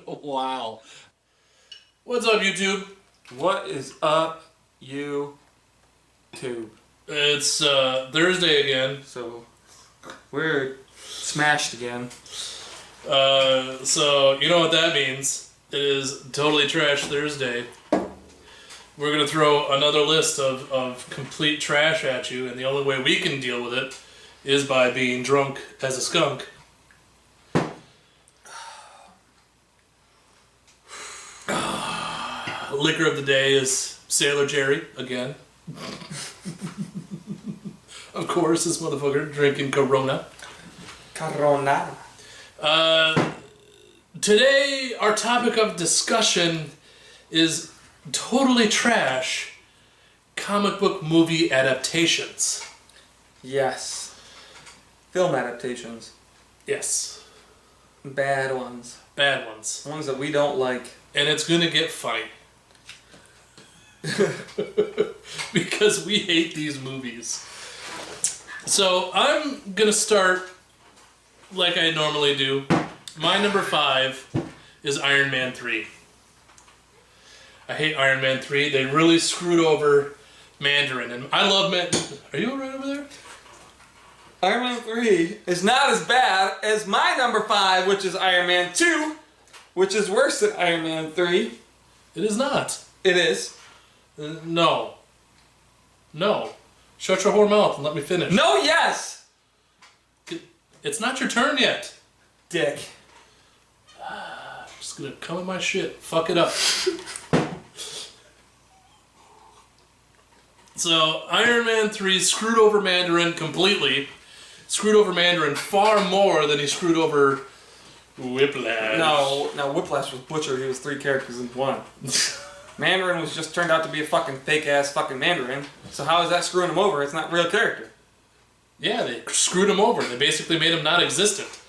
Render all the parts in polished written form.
Wow. What's up, YouTube? What is up, YouTube? It's Thursday again. So, we're smashed again. So you know what that means. It is Totally Trash Thursday. We're going to throw another list of complete trash at you, and the only way we can deal with it is by being drunk as a skunk. Liquor of the day is Sailor Jerry, again. Of course, this motherfucker drinking Corona. Corona. Today, our topic of discussion is totally trash comic book movie adaptations. Yes. Film adaptations. Yes. Bad ones. Bad ones. Ones that we don't like. And it's gonna get funny. Because we hate these movies. So I'm gonna start like I normally do. My number 5 is Iron Man 3. I hate Iron Man 3. They really screwed over Mandarin, and I love Are you alright over there? Iron Man 3 is not as bad as my number 5, which is Iron Man 2, which is worse than Iron Man 3. It is not. It is. No. No. Shut your whore mouth and let me finish. No, yes! It's not your turn yet. Dick. Just gonna come in my shit. Fuck it up. So, Iron Man 3 screwed over Mandarin completely. Screwed over Mandarin far more than he screwed over Whiplash. No, Whiplash was butchered. He was 3 characters in one. Mandarin was just turned out to be a fucking fake-ass fucking Mandarin. So how is that screwing him over? It's not real character. Yeah, they screwed him over. They basically made him non-existent.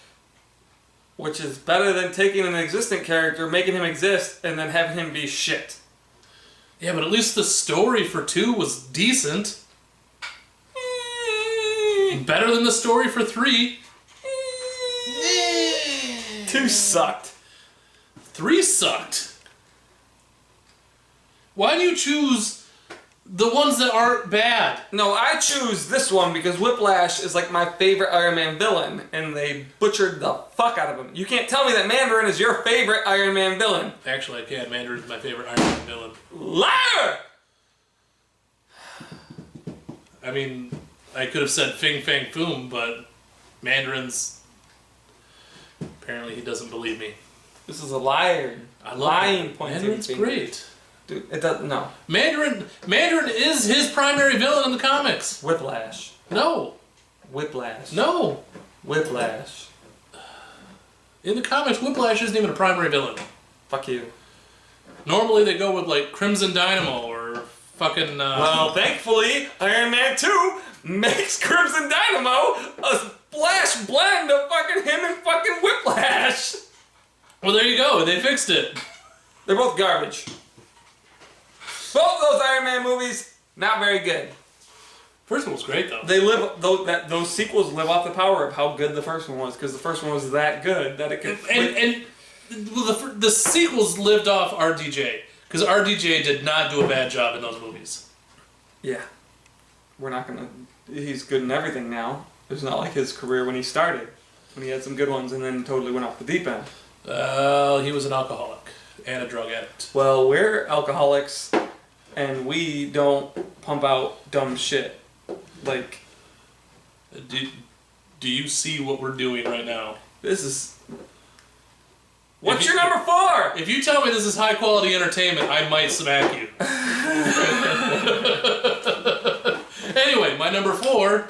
Which is better than taking an existent character, making him exist, and then having him be shit. Yeah, but at least the story for 2 was decent. Better than the story for 3. 2 sucked. 3 sucked. Why do you choose the ones that aren't bad? No, I choose this one because Whiplash is like my favorite Iron Man villain, and they butchered the fuck out of him. You can't tell me that Mandarin is your favorite Iron Man villain. Actually, I can. Mandarin's my favorite Iron Man villain. Liar! I mean, I could have said Fing Fang Foom, but Mandarin's... Apparently he doesn't believe me. This is a liar. Lying point. Mandarin's great. Dude, it doesn't. No. Mandarin is his primary villain in the comics. Whiplash. No. Whiplash. No. Whiplash. In the comics, Whiplash isn't even a primary villain. Fuck you. Normally they go with like Crimson Dynamo or fucking. Well, thankfully, Iron Man 2 makes Crimson Dynamo a splash blend of fucking him and fucking Whiplash. Well, there you go. They fixed it. They're both garbage. Both those Iron Man movies, not very good. First one was great though. They live those sequels live off the power of how good the first one was, because the first one was that good that it could. And the sequels lived off RDJ, because RDJ did not do a bad job in those movies. Yeah, we're not gonna. He's good in everything now. It's not like his career when he started, when he had some good ones and then totally went off the deep end. He was an alcoholic and a drug addict. Well, we're alcoholics. And we don't pump out dumb shit. Like... Do you see what we're doing right now? This is... What's your number 4? If you tell me this is high quality entertainment, I might smack you. Anyway, my number 4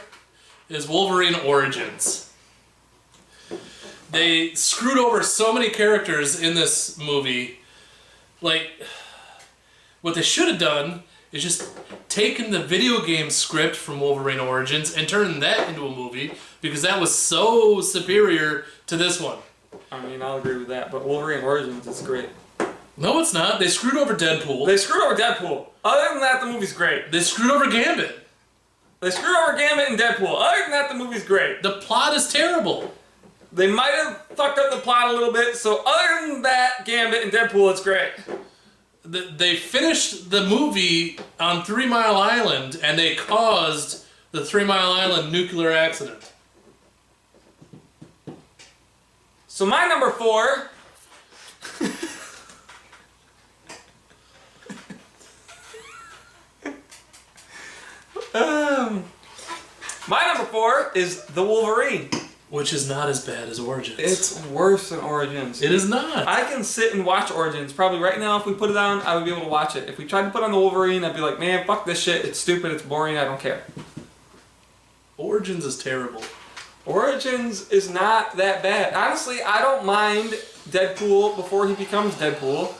is Wolverine Origins. They screwed over so many characters in this movie. Like... What they should have done is just taken the video game script from Wolverine Origins and turned that into a movie, because that was so superior to this one. I mean, I'll agree with that, but Wolverine Origins is great. No, it's not. They screwed over Deadpool. They screwed over Deadpool. Other than that, the movie's great. They screwed over Gambit. They screwed over Gambit and Deadpool. Other than that, the movie's great. The plot is terrible. They might have fucked up the plot a little bit, so other than that, Gambit and Deadpool, it's great. They finished the movie on 3 Mile Island, and they caused the 3 Mile Island nuclear accident. So my number 4... my number 4 is The Wolverine. Which is not as bad as Origins. It's worse than Origins. It is not. I can sit and watch Origins. Probably right now, if we put it on, I would be able to watch it. If we tried to put on The Wolverine, I'd be like, man, fuck this shit. It's stupid. It's boring. I don't care. Origins is terrible. Origins is not that bad. Honestly, I don't mind Deadpool before he becomes Deadpool.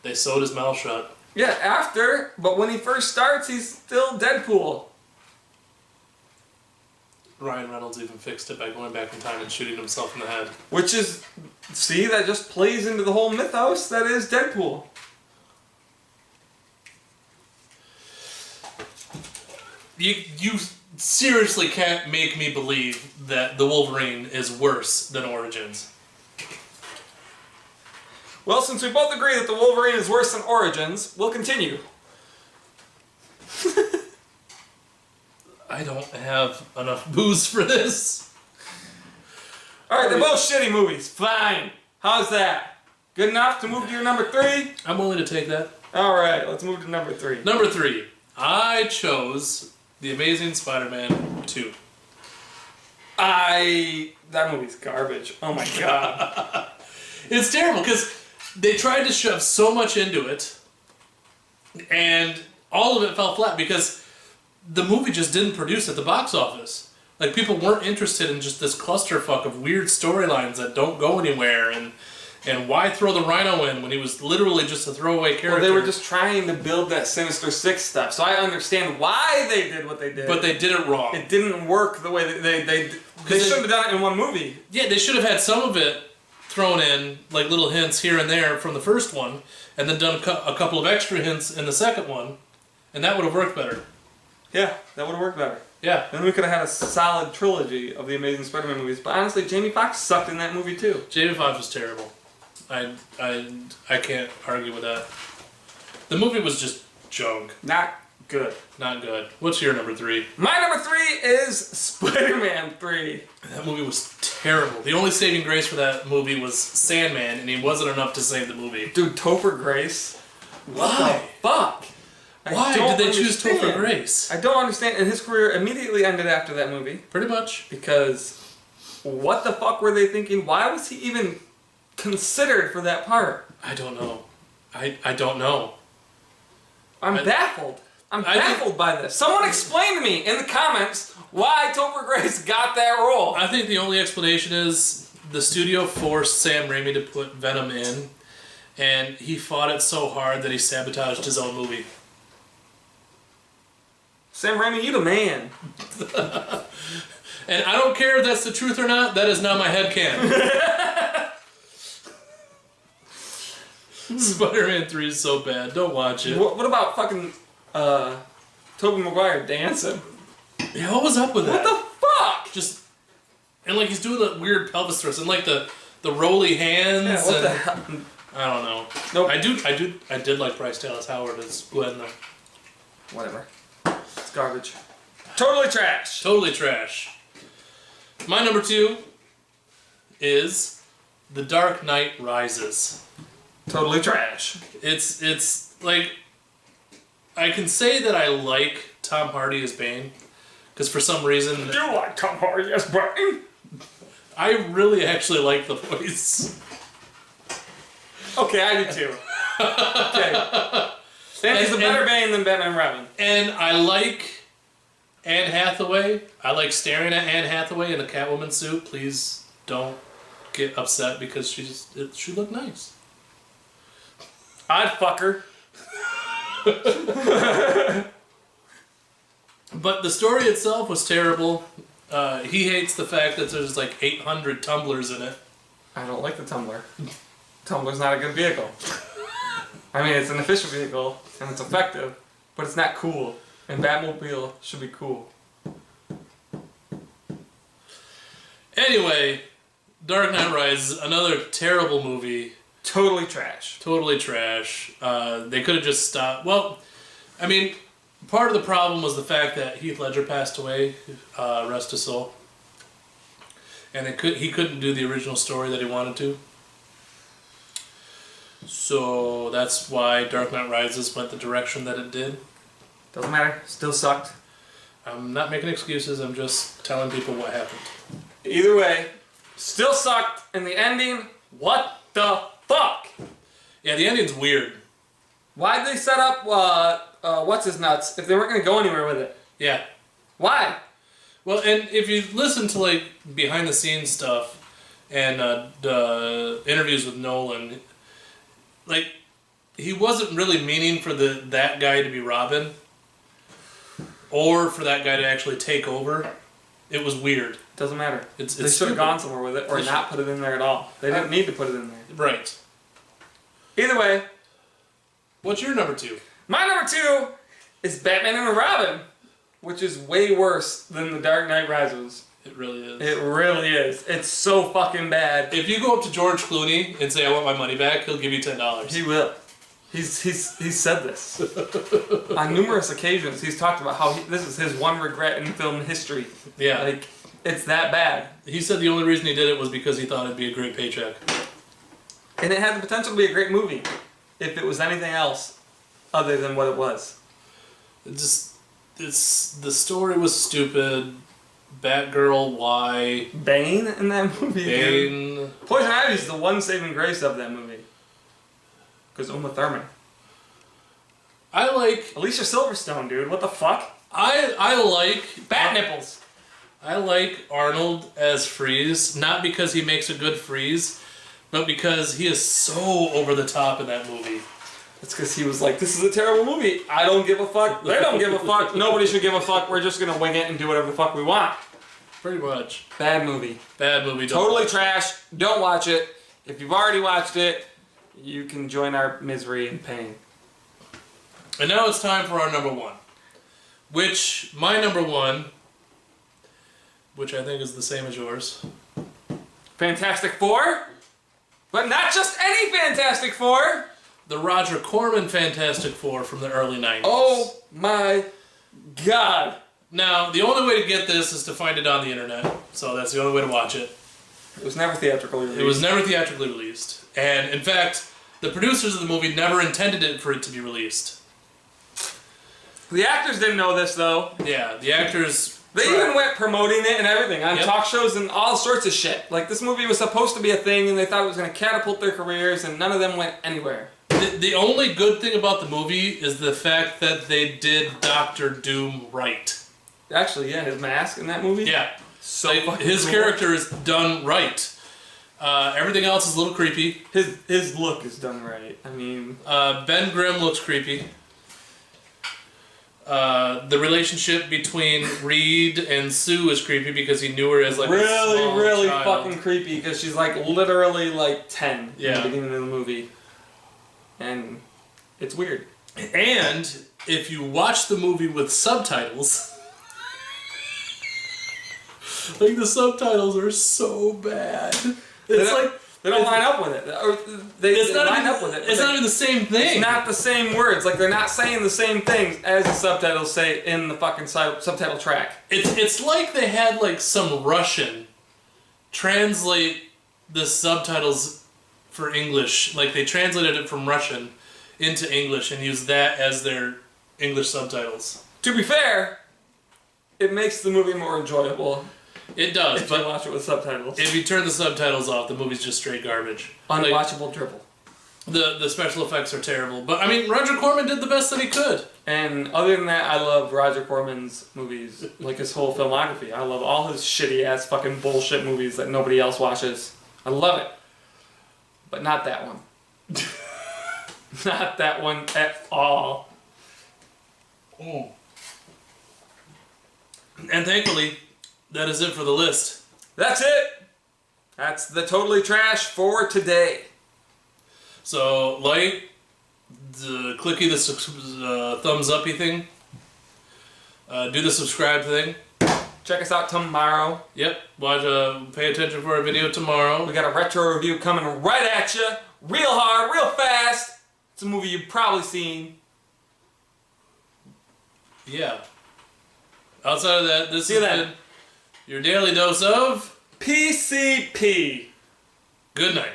They sewed his mouth shut. Yeah, after. But when he first starts, he's still Deadpool. Ryan Reynolds even fixed it by going back in time and shooting himself in the head. Which is, see, that just plays into the whole mythos that is Deadpool. You seriously can't make me believe that The Wolverine is worse than Origins. Well, since we both agree that The Wolverine is worse than Origins, we'll continue. I don't have enough booze for this. Alright, they're both shitty movies. Fine. How's that? Good enough to move to your number 3? I'm willing to take that. Alright, let's move to number 3. Number 3. I chose The Amazing Spider-Man 2. That movie's garbage. Oh my god. It's terrible because they tried to shove so much into it and all of it fell flat because the movie just didn't produce at the box office. Like, people weren't interested in just this clusterfuck of weird storylines that don't go anywhere, and why throw the Rhino in when he was literally just a throwaway character? Well, they were just trying to build that Sinister Six stuff, so I understand why they did what they did. But they did it wrong. It didn't work the way they should have done it in one movie. Yeah, they should have had some of it thrown in, like little hints here and there from the first one, and then done a couple of extra hints in the second one, and that would have worked better. Yeah, that would have worked better. Yeah. Then we could have had a solid trilogy of the Amazing Spider-Man movies. But honestly, Jamie Foxx sucked in that movie too. Jamie Foxx was terrible. I can't argue with that. The movie was just junk. Not good. Not good. What's your number 3? My number 3 is Spider-Man 3. That movie was terrible. The only saving grace for that movie was Sandman, and he wasn't enough to save the movie. Dude, Topher Grace. Why? Fuck. Why did they choose Topher Grace? I don't understand. And his career immediately ended after that movie. Pretty much. Because what the fuck were they thinking? Why was he even considered for that part? I don't know. I don't know. I'm baffled. I'm baffled by this. Someone explain to me in the comments why Topher Grace got that role. I think the only explanation is the studio forced Sam Raimi to put Venom in, and he fought it so hard that he sabotaged his own movie. Sam Raimi, you the man. And I don't care if that's the truth or not, that is not my headcanon. Spider-Man 3 is so bad, don't watch it. What about fucking Tobey Maguire dancing? Yeah, what was up with that? What the fuck? Just, and like he's doing the weird pelvis thrust and like the rolly hands. Yeah, what and, the hell? I don't know. Nope. I did like Bryce Dallas Howard as Gwen though. Whatever. It's garbage. Totally trash. Totally trash. My number 2 is The Dark Knight Rises. Totally trash. It's like, I can say that I like Tom Hardy as Bane, because for some reason... You like Tom Hardy as Bane? I really actually like the voice. Okay, I do too. Okay. And he's a better Bane than Batman and Robin. And I like Anne Hathaway. I like staring at Anne Hathaway in a Catwoman suit. Please don't get upset because she looked nice. I'd fuck her. But the story itself was terrible. He hates the fact that there's like 800 tumblers in it. I don't like the Tumbler. Tumbler's not a good vehicle. I mean, it's an efficient vehicle, and it's effective, but it's not cool. And Batmobile should be cool. Anyway, Dark Knight Rises, another terrible movie. Totally trash. Totally trash. They could have just stopped. Well, I mean, part of the problem was the fact that Heath Ledger passed away, rest his soul. And he couldn't do the original story that he wanted to. So that's why Dark Knight Rises went the direction that it did. Doesn't matter. Still sucked. I'm not making excuses, I'm just telling people what happened. Either way, still sucked. And the ending, what the fuck? Yeah, the ending's weird. Why'd they set up, what's his nuts if they weren't going to go anywhere with it? Yeah. Why? Well, and if you listen to, like, behind-the-scenes stuff and the interviews with Nolan, like, he wasn't really meaning for that guy to be Robin or for that guy to actually take over. It was weird. Doesn't matter. They should have gone somewhere with it or not put it in there at all. They didn't need to put it in there. Right. Either way. What's your number 2? My number 2 is Batman and Robin, which is way worse than The Dark Knight Rises. It really is. It really is. It's so fucking bad. If you go up to George Clooney and say, I want my money back, he'll give you $10. He will. He's said this. On numerous occasions, he's talked about how this is his one regret in film history. Yeah. Like, it's that bad. He said the only reason he did it was because he thought it'd be a great paycheck. And it had the potential to be a great movie if it was anything else other than what it was. The story was stupid. Batgirl, why? Bane in that movie. Bane. Dude. Poison Ivy's the one saving grace of that movie. Because Uma Thurman. I like Alicia Silverstone, dude. What the fuck? I like Bat nipples. I like Arnold as Freeze, not because he makes a good Freeze, but because he is so over the top in that movie. It's because he was like, this is a terrible movie. I don't give a fuck. They don't give a fuck. Nobody should give a fuck. We're just gonna wing it and do whatever the fuck we want. Pretty much. Bad movie. Bad movie. Totally trash. Don't watch it. If you've already watched it, you can join our misery and pain. And now it's time for our number 1. My number 1, which I think is the same as yours. Fantastic Four? But not just any Fantastic Four! The Roger Corman Fantastic Four from the early 90s. Oh my god. Now, the only way to get this is to find it on the internet. So that's the only way to watch it. It was never theatrically released. It was never theatrically released. And in fact, the producers of the movie never intended it for it to be released. The actors didn't know this though. Yeah, the actors... They even went promoting it and everything on Yep. talk shows and all sorts of shit. Like, this movie was supposed to be a thing and they thought it was going to catapult their careers and none of them went anywhere. The only good thing about the movie is the fact that they did Doctor Doom right. Actually, yeah, his mask in that movie? Yeah. So Like, fucking his cool. character is done right. Everything else is a little creepy. His look is done right. I mean... Ben Grimm looks creepy. The relationship between Reed and Sue is creepy because he knew her as like a small really child. fucking creepy because she's like literally like 10 in Yeah. the beginning of the movie. And it's weird. And if you watch the movie with subtitles, like the subtitles are so bad. It's like they don't line up with it. Or they line up with it. It's not even the same thing. It's not the same words. Like they're not saying the same things as the subtitles say in the fucking subtitle track. It's like they had like some Russian translate the subtitles for English. Like they translated it from Russian into English and used that as their English subtitles. To be fair, it makes the movie more enjoyable. It does, If but you watch it with subtitles. if you turn the subtitles off, the movie's just straight garbage. Like, Unwatchable dribble. the special effects are terrible. But I mean, Roger Corman did the best that he could. And other than that, I love Roger Corman's movies, like his whole filmography. I love all his shitty ass fucking bullshit movies that nobody else watches. I love it. But not that one. Not that one at all. Mm. And thankfully, that is it for the list. That's it. That's the Totally Trash for today. So, like, the clicky, the thumbs uppy thing. Do the subscribe thing. Check us out tomorrow. Yep. Pay attention for our video tomorrow. We got a retro review coming right at you. Real hard, real fast. It's a movie you've probably seen. Yeah. Outside of that, this See you has then. been your daily dose of PCP. good night.